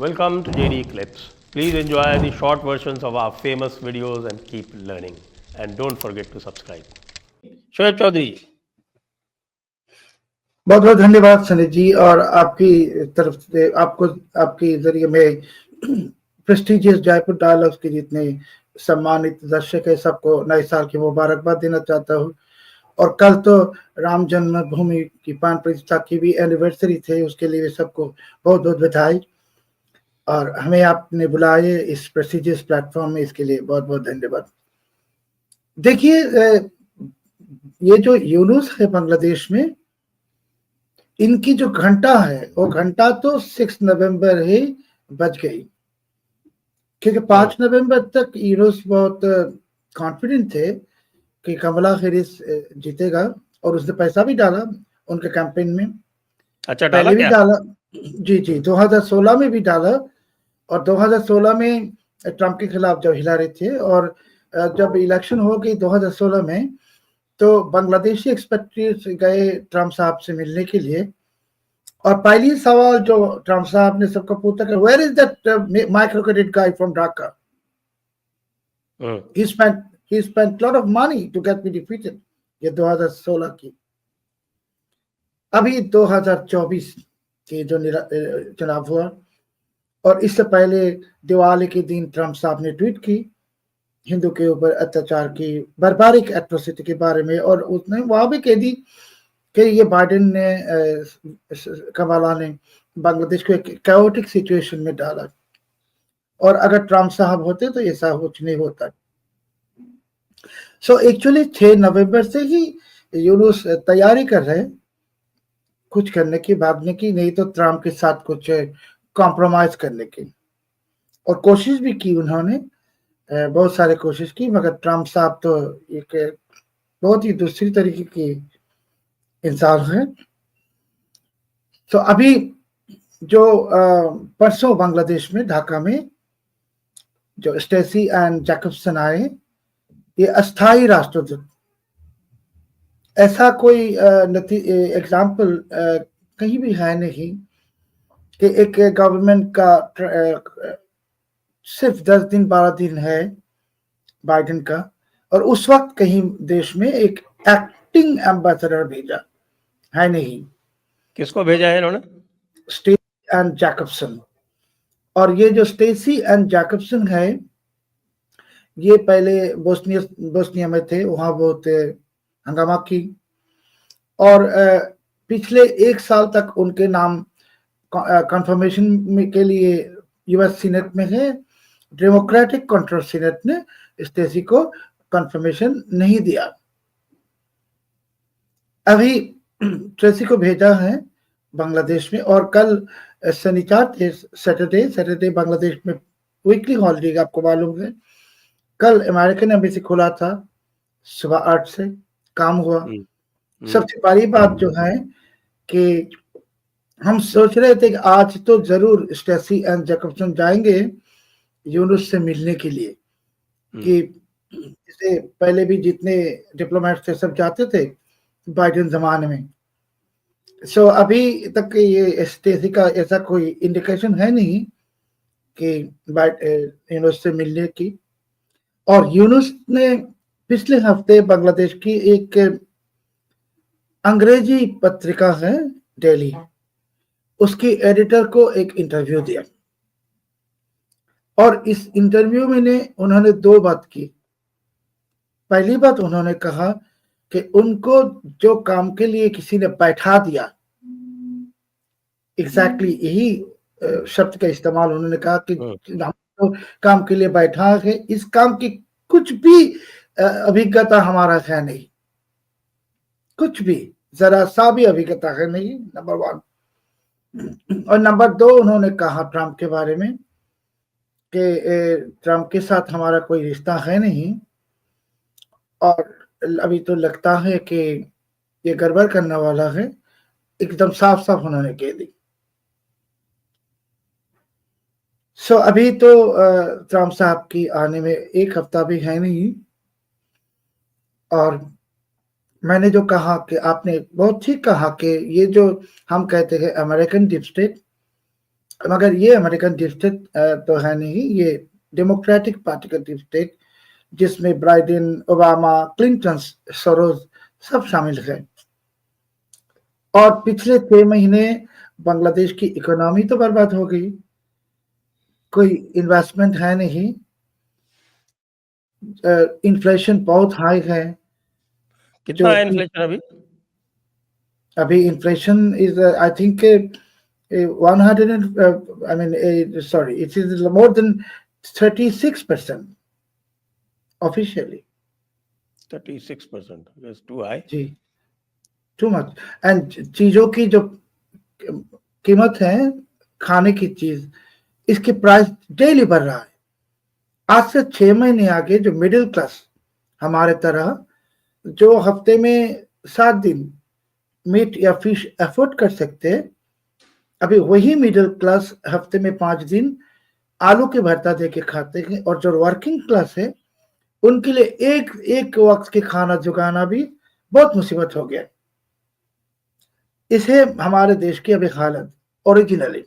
Welcome to JD Clips. Please enjoy the short versions of our famous videos and keep learning. And don't forget to subscribe. Shoaib Chaudhary, बहुत बहुत धन्यवाद सनी जी, और आपकी तरफ से आपको आपके जरिए में प्रेस्टिजियस जयपुर डायलॉग्स के जितने सम्मानित दर्शक है सबको नए साल की मुबारकबाद देना चाहता हूँ। और कल तो राम जन्मभूमि की प्राण प्रतिष्ठा की भी एनिवर्सरी थे, उसके लिए सबको बहुत बहुत बधाई। और हमें आपने बुलाए इस प्रेस्टिजियस प्लेटफॉर्म में, इसके लिए बहुत बहुत धन्यवाद। देखिए, ये जो यूनुस है बांग्लादेश में, इनकी जो घंटा है वो घंटा तो 6 नवंबर ही बज गई, क्योंकि 5 नवंबर तक यूनुस बहुत कॉन्फिडेंट थे कि कमला हैरिस जीतेगा, और उसने पैसा भी डाला उनके कैंपेन में। अच्छा डाला पहले भी क्या? डाला, जी 2016 में भी डाला, और 2016 में ट्रंप के खिलाफ जब हिलारे थे, और जब इलेक्शन हो गई 2016 में, तो बांग्लादेशी एक्सपेट्रिएट्स गए ट्रंप साहब से मिलने के लिए। और पहली सवाल जो ट्रंप साहब ने सबको पूछा कि where is that micro credit guy from Dhaka, he spent lot of money to get me defeated। ये 2016 की। अभी 2024 के जो चुनाव हुआ, और इससे पहले दिवाली के दिन ट्रंप साहब ने ट्वीट की हिंदू के ऊपर अत्याचार की बारबारिक एट्रोसिटी के बारे में, और उसने वहां भी कह दी कि ये बाइडेन ने कमला ने बांग्लादेश को एक कैओटिक सिचुएशन में डाला, और अगर ट्रंप साहब होते तो ऐसा कुछ नहीं होता। सो एक्चुअली 6 नवंबर से ही यूनुस तैयारी कर रहे हैं कुछ करने की, भागने की, नहीं तो ट्रंप के साथ कुछ कॉम्प्रोमाइज करने की। और कोशिश भी की उन्होंने, बहुत सारे कोशिश की, मगर ट्रंप साहब तो एक बहुत ही दूसरी तरीके की इंसान है। तो अभी जो परसों बांग्लादेश में ढाका में जो स्टेसी एंड जैकबसन आए, ये अस्थाई राष्ट्रदूत, ऐसा कोई एग्जाम्पल कहीं भी है नहीं कि एक गवर्नमेंट का सिर्फ 10 दिन 12 दिन है बाइडेन का, और उस वक्त कहीं देश में एक एक्टिंग एम्बेसडर भेजा है नहीं। किसको भेजा है इन्होंने? Stacey and Jacobson. और ये जो स्टेसी एंड जैकबसन है, ये पहले बोस्निया में थे, वहां बहुत हंगामा की, और पिछले 1 साल तक उनके नाम कंफर्मेशन के लिए यूएस सीनेट में है। डेमोक्रेटिक कंट्रोल सीनेट ने स्टेसी को कंफर्मेशन नहीं दिया। अभी ट्रेसी को भेजा है बांग्लादेश में, और कल शनिवार थे, सैटरडे बांग्लादेश में वीकली हॉलीडे, आपको मालूम है। कल अमेरिकन एम्बेसी खुला था, सुबह 8 से काम हुआ। सबसे बड़ी बात जो है कि हम सोच रहे थे कि आज तो जरूर स्टेसी एंड जैकबसन जाएंगे यूनुस से मिलने के लिए, कि इससे पहले भी जितने डिप्लोमेट्स थे सब जाते थे बाइडेन जमाने में। सो अभी तक ये स्टेसी का ऐसा कोई इंडिकेशन है नहीं कि यूनुस से मिलने की। और यूनुस ने पिछले हफ्ते बांग्लादेश की एक अंग्रेजी पत्रिका है डेली, उसकी एडिटर को एक इंटरव्यू दिया, और इस इंटरव्यू में उन्होंने 2 बात की। पहली बात उन्होंने कहा कि उनको जो काम के लिए किसी ने बैठा दिया, एग्जैक्टली यही शब्द का इस्तेमाल उन्होंने कहा कि तो काम के लिए बैठा है, इस काम की कुछ भी अभिज्ञता हमारा है नहीं, कुछ भी जरा सा भी अभिज्ञता है नहीं, नंबर 1। और नंबर 2 उन्होंने कहा ट्रंप के बारे में कि ट्रंप के साथ हमारा कोई रिश्ता है नहीं, और अभी तो लगता है कि ये गड़बड़ करने वाला है, एकदम साफ साफ उन्होंने कह दी। सो अभी तो ट्रंप साहब की आने में 1 हफ्ता भी है नहीं, और मैंने जो कहा कि आपने बहुत ठीक कहा कि ये जो हम कहते हैं अमेरिकन डीप स्टेट, मगर ये अमेरिकन डीप स्टेट तो है नहीं, ये डेमोक्रेटिक पार्टी का डीप स्टेट, जिसमें बाइडेन, ओबामा, क्लिंटन, सोरोस सब शामिल है। और पिछले 6 महीने बांग्लादेश की इकोनॉमी तो बर्बाद हो गई, कोई इन्वेस्टमेंट है नहीं, इन्फ्लेशन बहुत हाई है। कितना जो है कि इन्फ्लेशन अभी? अभी inflation is I think 100 I mean sorry it is more than 36% officially. 36%, that's too high. जी, टू मच। एंड चीजों की जो कीमत है, खाने की चीज, इसकी प्राइस डेली बढ़ रहा है। आज से 6 महीने आगे जो मिडिल क्लास हमारे तरह, जो हफ्ते में 7 दिन मीट या फिश अफोर्ड कर सकते हैं, अभी वही मिडिल क्लास हफ्ते में 5 दिन आलू के भरता दे के खाते हैं। और जो वर्किंग क्लास है, उनके लिए एक एक वक्त के खाना जुगाना भी बहुत मुसीबत हो गया। इसे हमारे देश की अभी हालत ओरिजिनली।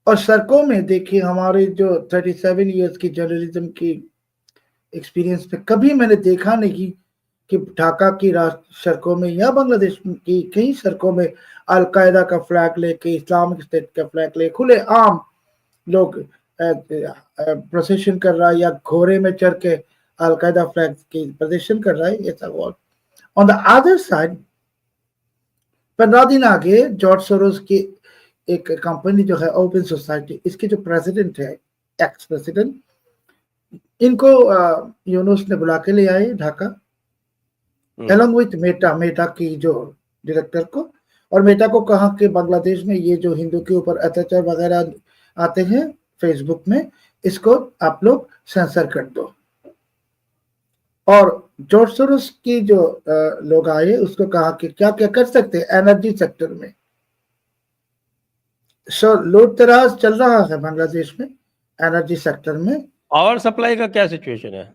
और सड़कों में देखिए, हमारे जो 37 इयर्स की जर्नलिज्म की एक्सपीरियंस पे कभी मैंने देखा नहीं कि ढाका की सड़कों में या बांग्लादेश की कई सड़कों में अलकायदा का फ्लैग लेके, इस्लामिक स्टेट का फ्लैग ले खुले आम लोग प्रोसेशन कर रहा है, या घोड़े में चढ़ के अलकायदा फ्लैग की प्रदर्शन कर रहा है। ये सब। ऑन द अदर साइड 15 दिन आगे जॉर्ज सोरोस की एक कंपनी जो है ओपन सोसाइटी, इसके जो प्रेसिडेंट है, एक्स प्रेसिडेंट, इनको यूनुस ने बुला के ले आए ढाका, अलॉन्ग विथ मेटा की जो डायरेक्टर को। और मेटा को कहा कि बांग्लादेश में ये जो हिंदू के ऊपर अत्याचार वगैरह आते हैं फेसबुक में, इसको आप लोग सेंसर कर दो। और जॉर्ज सोरोस की जो लोग आए, उसको कहा कि क्या क्या कर सकते हैं एनर्जी सेक्टर में। सो लूट तराज चल रहा है बांग्लादेश में एनर्जी सेक्टर में। पावर सप्लाई का क्या सिचुएशन है?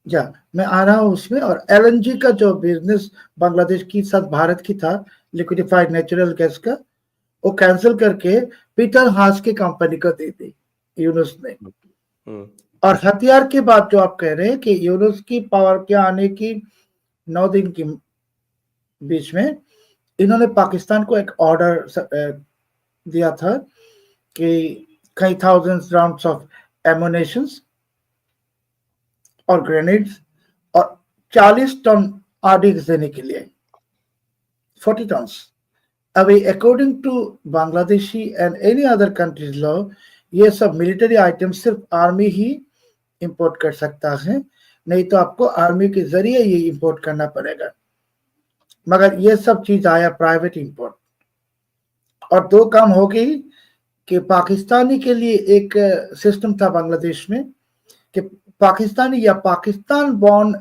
या मैं आ रहा हूँ उसमें। और एलएनजी का जो बिजनेस बांग्लादेश की साथ भारत की था, लिक्विडिफाइड नेचुरल गैस का, वो कैंसिल करके पीटर हास की कंपनी को दे दी यूनुस ने। और हथियार की बात जो आप कह रहे हैं कि यूनुस की पावर के आने की 9 दिन की बीच में इन्होंने पाकिस्तान को एक ऑर्डर दिया था कि कई थाउजेंड्स राउंड्स ऑफ एमुनेशंस और ग्रेनेड्स और 40 टन आरडीएक्स देने के लिए, 40 टन्स। अभी according to Bangladeshi and any other countries law, ये सब मिलिट्री आइटम सिर्फ आर्मी ही इंपोर्ट कर सकता है, नहीं तो आपको आर्मी के जरिए ये इंपोर्ट करना पड़ेगा। मगर ये सब चीज आया प्राइवेट इंपोर्ट। और दो काम हो गई कि पाकिस्तानी के लिए एक सिस्टम था बांग्लादेश में कि पाकिस्तानी या पाकिस्तान बॉर्न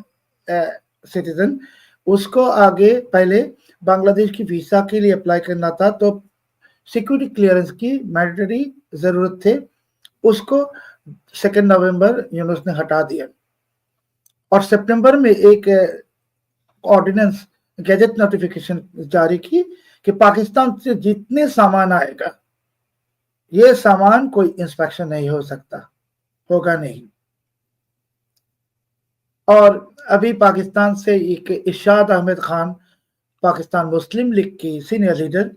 सिटीजन, उसको आगे पहले बांग्लादेश की वीसा के लिए अप्लाई करना था, तो सिक्योरिटी क्लियरेंस की मैंडेटरी जरूरत थे, उसको 2 नवंबर यूनुस ने हटा दिया। और सितंबर में एक ऑर्डिनेंस गैजेट नोटिफिकेशन जारी की कि पाकिस्तान से जितने सामान आएगा, ये सामान कोई इंस्पेक्शन नहीं हो सकता, होगा नहीं। और अभी पाकिस्तान से एक इरशाद अहमद खान, पाकिस्तान मुस्लिम लीग की सीनियर लीडर,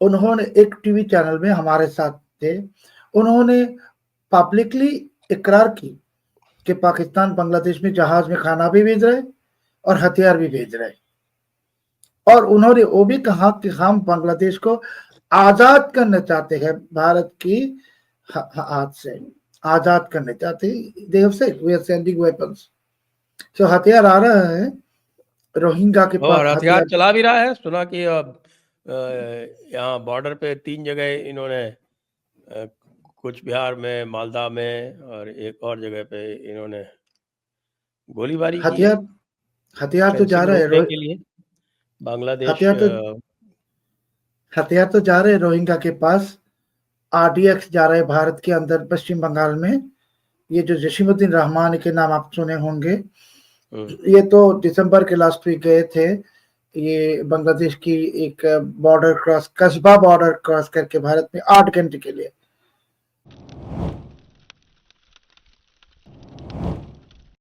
उन्होंने एक टीवी चैनल में हमारे साथ थे, उन्होंने पब्लिकली इकरार की कि पाकिस्तान बांग्लादेश में जहाज में खाना भी भेज रहे और हथियार भी भेज रहे। और उन्होंने वो भी कहा कि हम बांग्लादेश को आजाद करना चाहते हैं, भारत की हाथ से आजाद करना चाहते हैं। They have said we are sending weapons. So हथियार आ रहा है रोहिंग्या के पास। और हथियार चला भी रहा है। सुना कि यहाँ बॉर्डर पे 3 जगह इन्होंने, कुछ बिहार में, मालदा में और एक और जगह पे इन्होंने गोलीबारी की है। हथियार तो जा रहे रोकने के लिए बांग्लादेश। हथियार तो जा रहे हैं रोहिंग्या के पास। आरडीएक्स जा रहे हैं भारत के अंदर, पश्चिम बंगाल में। ये जो जसीमुद्दीन रहमान के नाम आप सुने होंगे, ये तो दिसंबर के लास्ट वीक गए थे बांग्लादेश की एक बॉर्डर क्रॉस कस्बा बॉर्डर क्रॉस करके भारत में 8 घंटे के लिए